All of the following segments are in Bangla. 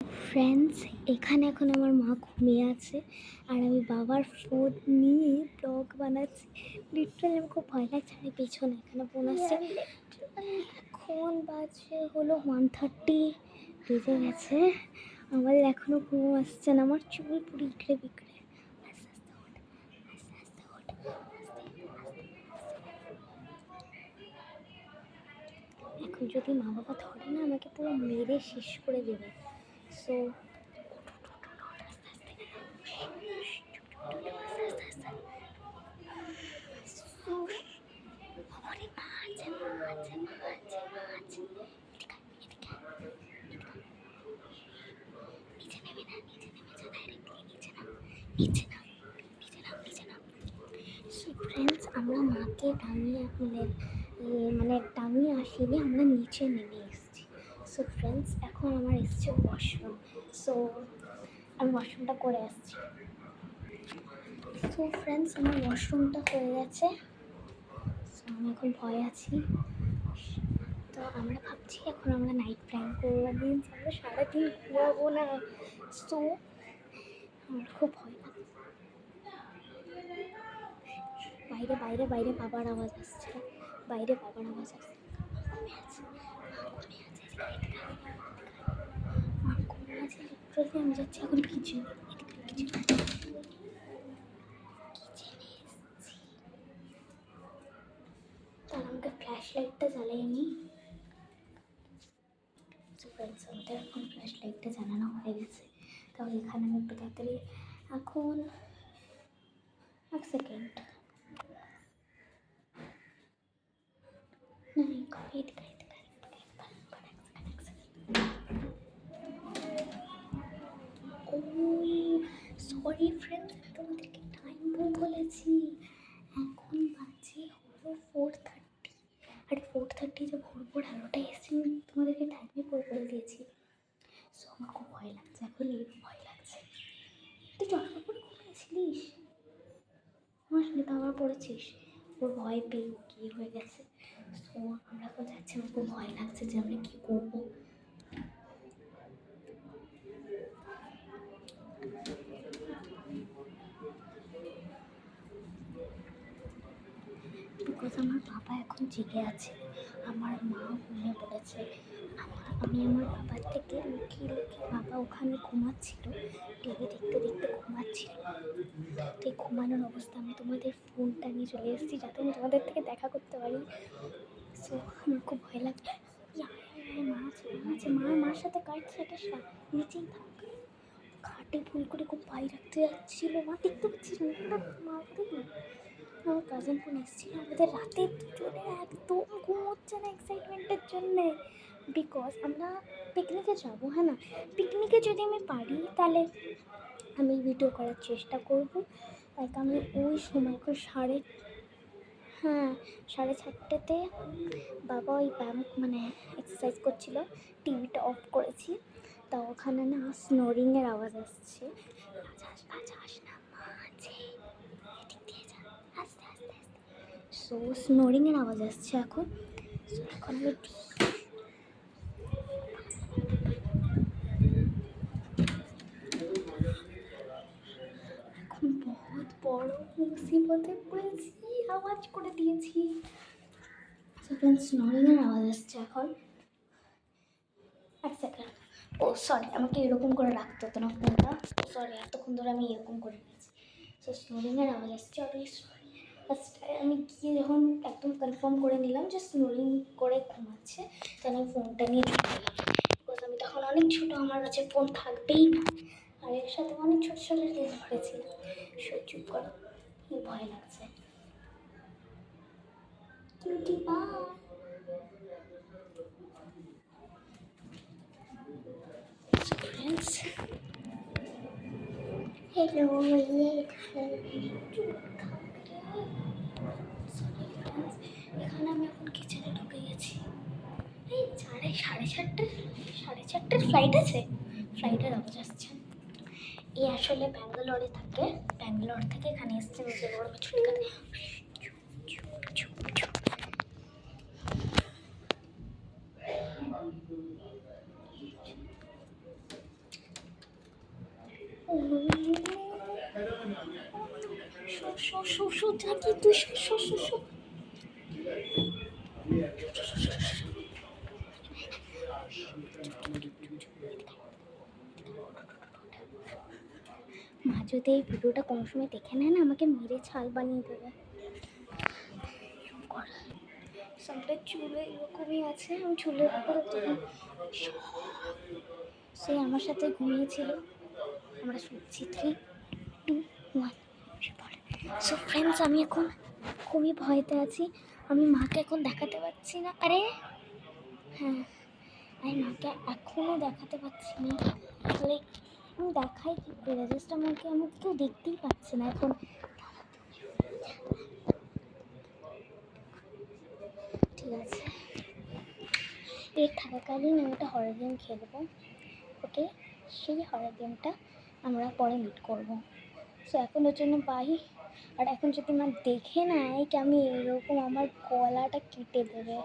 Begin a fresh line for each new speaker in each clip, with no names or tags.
ফ্রেন্ডস, এখানে এখন আমার মা ঘুমিয়ে আছে আর আমি বাবার ফোন নিয়ে ব্লগ বানাচ্ছি। লিটারালি আমার খুব ভয় লাগছে। আর পেছনে এখানে বোন আসছে। এখন বাজে হলো 1:30 বেজে গেছে। আমাদের এখনও ঘুম আসছে না। আমার চুল পুরো ইকড়ে বিকড়ে। আস্তে আস্তে ওঠ, আস্তে আস্তে ওঠ, এখন যদি মা বাবা ধরে না আমাকে পুরো মেরে শেষ করে দেবে। সো ফ্রেন্ডস, আমরা মাকে টাঙিয়ে টাঙিয়ে আসিনি, আমরা নিচে নেমে এসেছি। সো ফ্রেন্ডস, এখন আমার এসছে ওয়াশরুম। সো আমি ওয়াশরুমটা করে আসছি। সো ফ্রেন্ডস, আমার ওয়াশরুমটা হয়ে গেছে। সো আমি এখন ভয় আছি। তো আমরা ভাবছি এখন আমরা নাইট প্ল্যান করবো, মিনস আমরা সারাদিন ঘুমাবো না। সো আমার খুব ভয় লাগে। বাইরে বাইরে বাইরে বাবার আওয়াজ আসছে, বাইরে বাবার আওয়াজ আসছে। আমি যাচ্ছি এখন কিচেনে। তাহলে আমাকে ফ্ল্যাশ লাইটটা জ্বালাই আমি। আমাদের এখন ফ্ল্যাশ লাইটটা জ্বালানো হয়ে গেছে। তাহলে এখানে আমি একটু তাড়াতাড়ি এখন এক সেকেন্ড সরি ফ্রেন্ডস, তোমাদেরকে টাইম বলেছি। এখন বাজে হলো 4:30। আর 4:30 যে ভোর ভোর আলোটা এসেছি, তোমাদেরকে টাইমে বলে দিয়েছি। সো আমার খুব ভয় লাগছে, এখন এই ভয় লাগছে। তুই চশমা পরে ঘুমিয়েছিলিস? আমার সাথে আবার পড়েছিস? ওর ভয় পেয়ে কি হয়ে গেছে। সো আমরা এখন যাচ্ছি, আমার খুব ভয় লাগছে যে আমরা কী করবো। বিকজ আমার বাবা এখন জেগে আছে, আমার মা ঘুমিয়ে পড়েছে। আমি আমার বাবার থেকে লুকিয়ে লুকিয়ে, বাবা ওখানে ঘুমাচ্ছিল, টিভি দেখতে দেখতে ঘুমাচ্ছিল। তো এই ঘুমানোর অবস্থা, আমি তোমাদের ফোনটা নিয়ে চলে এসেছি যাতে আমি তোমাদের থেকে দেখা করতে পারি। সো আমার খুব ভয় লাগছে। মা আছে, মার সাথে কাজ সাথে নিচেই থাক। খাটে ভুল করে খুব ভয় রাখতে যাচ্ছিল, মা দেখতে পাচ্ছিস না? মা আমার কাজিন বোন এসেছিল, আমাদের রাতে দুজনে একদম ঘুম হচ্ছে না এক্সাইটমেন্টের জন্যে। বিকজ আমরা পিকনিকে যাবো। হ্যাঁ না, পিকনিকে যদি আমি পারি তাহলে আমি ভিডিও করার চেষ্টা করবো। লাইক আমি ওই সময় এখন 4:30 বাবা ওই ব্যায়াম এক্সারসাইজ করছিলো, টিভিটা অফ করেছি। তা ওখানে না স্নোরিংয়ের আওয়াজ আসছে। না, মা আছে, এদিক দিয়ে যা, আস্তে আস্তে আস্তে। সো স্নোরিংয়ের আওয়াজ আসছে এখন। সো এখন আমি এখন বহুত বড় মুসিবতে পড়েছি, আওয়াজ করে দিয়েছি। স্নোরিংয়ের আওয়াজ আসছে এখন। এক সেকেন্ড। ও সরি, আমাকে এরকম করে রাখতে হতো না ফোনটা। সরি, এতক্ষণ ধরে আমি এরকম করে রেখেছি। সো স্নোরিংয়ের আওয়াজ আসছে। আর আমি গিয়ে যখন একদম কনফার্ম করে নিলাম যে স্নোরিং করে ঘুমাচ্ছে, তাহলে আমি ফোনটা নিয়ে চলে গেলাম। বিকজ আমি তখন অনেক ছোটো, আমার কাছে ফোন থাকবেই না। আর এর সাথে অনেক ছোটো ছোটো রিলস করেছিলাম। চুপ করো, ভয় লাগছে। Cutie by. Friends, hello, এখানে আমি এখন কিচেনে ঢুকে গেছি। এই সাড়ে চারটার ফ্লাইট আছে, ফ্লাইটের আওয়াজ আসছে। এই আসলে ব্যাঙ্গালোরে থাকে, ব্যাঙ্গালোর থেকে এখানে এসছে নিজের বড় ছুটি কাটে। জাকি তুই শো। মা যদি এই ভিডিওটা কোনো সময় দেখে নেয় না, আমাকে মেরে ছাল বানিয়ে দেবে। সামনের চুলে এরকমই আছে, আমি চুলের উপরে তখন সে আমার সাথে ঘুমিয়েছিল। আমরা শুনছি 3, 2, 1। সো ফ্রেন্ডস, আমি এখন খুবই ভয়তে আছি। আমি মাকে এখন দেখাতে পারছি না। আরে হ্যাঁ, আমি মাকে এখনও দেখাতে পারছি না। আসলে আমি দেখাই কী করে, জাস্ট আমাকে কেউ দেখতেই পাচ্ছে না এখন। ঠিক আছে, এর থাকাকালীন আমি একটা হরর গেম খেলবো। ওকে, সেই হরর গেমটা আমরা পরে মিট করবো। সো এখনের জন্য বাই। আর এখন যদি মা দেখে নেয় কি আমি এরকম, আমার গলাটা কেটে দেবে।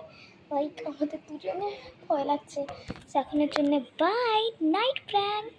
লাইক আমাদের দুজনে ভয় লাগছে। সো এখনের জন্য বাই, নাইট প্র্যাঙ্ক।